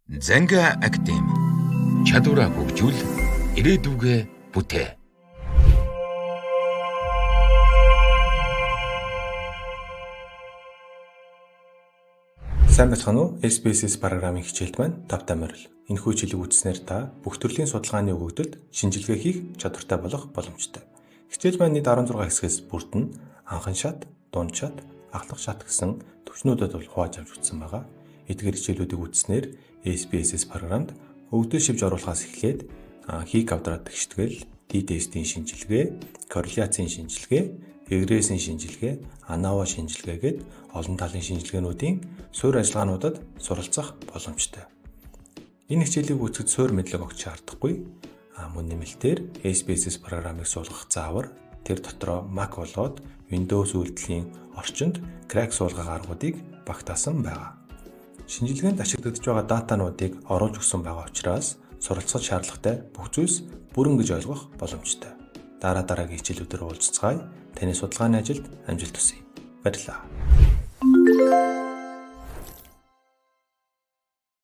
Занга Академи. Чадвараа хөгжүүл, ирээдүгэ бүтээ. Сайн бацхан уу? SBS програмын хичээлд маань тавтай морил. Энэхүү хичээлийг үзснээр та бүх төрлийн судалгааны өгөгдөлд шинжилгээ хийх чадвартай болох боломжтой. Хичээл маань нийт 16 хэсгээс бүрдэн анхан шат, дунд шат, ахлах шат гэсэн төвчнүүдэд бол хувааж авч үзсэн байгаа. Эдгээр хичээлүүдийг үзснээр SBS програмд өгөгдөл шивж оруулахаас эхлээд хийх авдраад тэгштгэл, D-test-ийн шинжилгээ, корреляцийн шинжилгээ, регрессийн шинжилгээ, ANOVA шинжилгээ гээд олон талын шинжилгээнүүдийн суурь ажиллагаануудад суралцах боломжтой. Энэ хичээлийг үзэхэд суурь мэдлэг огт шаардахгүй. Мөн нэмэлтээр SBS програмыг суулгах заавар, тэр дотроо Mac болоод Windows үйлдлийн орчинд crack суулгах аргуудыг багтаасан байгаа. Шинжилгээнд ашиглагдж байгаа датануудыг оруулж өгсөн байгаа учраас суралцах шаардлагатай бүх зүйлс бүрэн гэж ойлгох боломжтой. Дараагийн хичээлүүдээр уулзцгаая. Таны судалгааны ажилд амжилт хүсье. Баярлалаа.